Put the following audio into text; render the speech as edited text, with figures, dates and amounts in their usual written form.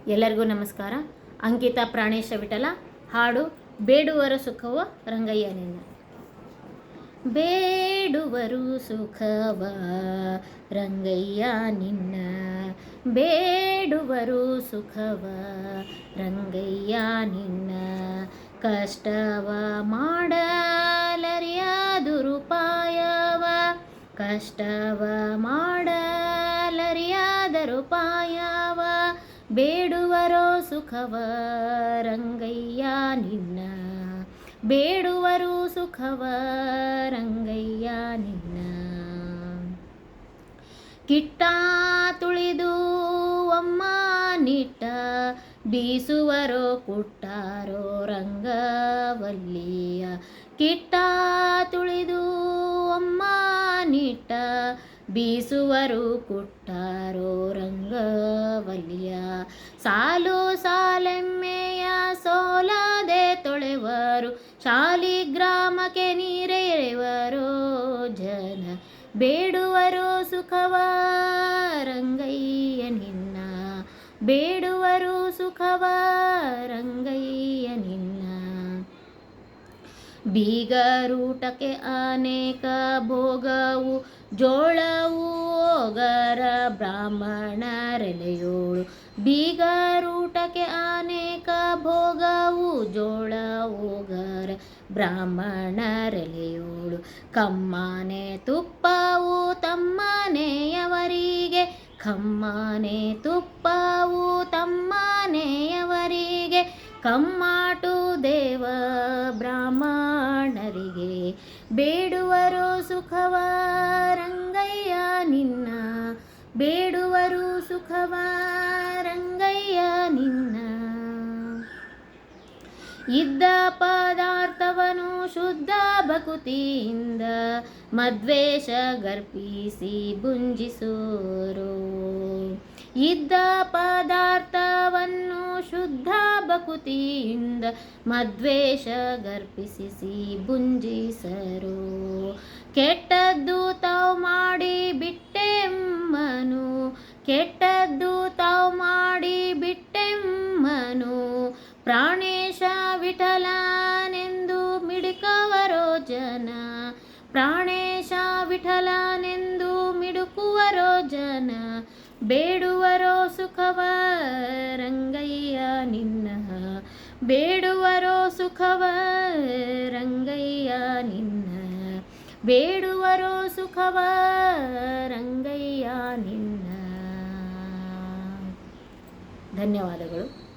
ಎಲ್ಲರಿಗೂ ನಮಸ್ಕಾರ. ಅಂಕಿತಾ ಪ್ರಾಣೇಶ ವಿಠಲ ಹಾಡು ಬೇಡುವರು ಸುಖವ ರಂಗಯ್ಯ ನಿನ್ನ. ಬೇಡುವರು ಸುಖವ ರಂಗಯ್ಯ ನಿನ್ನ, ಬೇಡುವರು ಸುಖವ ರಂಗಯ್ಯ ನಿನ್ನ, ಕಷ್ಟವ ಮಾಡಲರಿಯಾದುರುಪಾಯವ, ಕಷ್ಟವ ಮಾಡಲರಿಯಾದರುಪಾಯವ, ಬೇಡುವರೋ ಸುಖವ ರಂಗಯ್ಯ ನಿನ್ನ, ಬೇಡುವರು ಸುಖವ ರಂಗಯ್ಯ ನಿನ್ನ. ಕಿಟ್ಟ ತುಳಿದು ಅಮ್ಮ ನಿಟ್ಟ ಬೀಸುವರೋ ಕುಟ್ಟಾರೋ ರಂಗವಲ್ಲಿಯ, ಕಿಟ್ಟ ತುಳಿದು ಅಮ್ಮ ನಿಟ್ಟ ಬೀಸುವರು ಕುಟ್ಟಾರೋ ರಂಗವಲ್ಲಿಯ, ಸಾಲು ಸಾಲೆಮ್ಮೆಯ ಸೋಲದೆ ತೊಳೆವರು ಶಾಲಿಗ್ರಾಮಕ್ಕೆ ನೀರೆರೆವರೋ ಜನ, ಬೇಡುವರು ಸುಖವ ರಂಗಯ್ಯ ನಿನ್ನ, ಬೇಡುವರು ಸುಖವ ರಂಗಯ್ಯ ನಿನ್ನ. ಬೀಗರೂಟಕ್ಕೆ ಅನೇಕ ಭೋಗವು ಜೋಳವು ಹೋಗರ ಬ್ರಾಹ್ಮಣರೆಲೆಯೋಳು, ಬೀಗರೂಟಕ್ಕೆ ಅನೇಕ ಭೋಗವು ಜೋಳ ಹೋಗರ ಬ್ರಾಹ್ಮಣರೆಲೆಯೋಳು, ಕಮ್ಮನೆ ತುಪ್ಪವು ತಮ್ಮನೆಯವರಿಗೆ, ಕಮ್ಮನೆ ತುಪ್ಪವು ತಮ್ಮನೆಯವರಿಗೆ, ಕಮ್ಮಾಟು ದೇವ ಬ್ರಾಹ್ಮಣರಿಗೆ, ಬೇಡುವರು ಸುಖವ ರಂಗಯ್ಯ ನಿನ್ನ, ಬೇಡುವರು ಸುಖವ ರಂಗಯ್ಯ ನಿನ್ನ. ಇದ್ದ ಪದಾರ್ಥವನು ಶುದ್ಧ ಭಕುತಿಯಿಂದ ಮದ್ವೇಷ ಗರ್ಪಿಸಿ ಭುಂಜಿಸೋರು, ಇದ್ದ ಪದಾರ್ಥವನ್ನು ಶುದ್ಧ ಭಕುತಿಯಿಂದ ಮದ್ವೇಷ ಗರ್ಪಿಸಿ ಭುಂಜಿಸರು, ಕೆಟ್ಟದ್ದು ತಾವು ಮಾಡಿ ಬಿಟ್ಟೆಮ್ಮನು, ಕೆಟ್ಟದ್ದು ತಾವು ಮಾಡಿ ಬಿಟ್ಟೆಮ್ಮನು, ಪ್ರಾಣೇಶ ವಿಠಲನೆಂದು ಮಿಡುಕವರೋ ಜನ, ಪ್ರಾಣೇಶ ವಿಠಲನೆಂದು ಮಿಡುಕುವರೋ ಜನ, ಬೇಡುವರೋ ಸುಖವ ರಂಗಯ್ಯ ನಿನ್ನ, ಬೇಡುವರೋ ಸುಖವ ರಂಗಯ್ಯ ನಿನ್ನ, ಬೇಡುವರೋ ಸುಖವ ರಂಗಯ್ಯ ನಿನ್ನ. ಧನ್ಯವಾದಗಳು.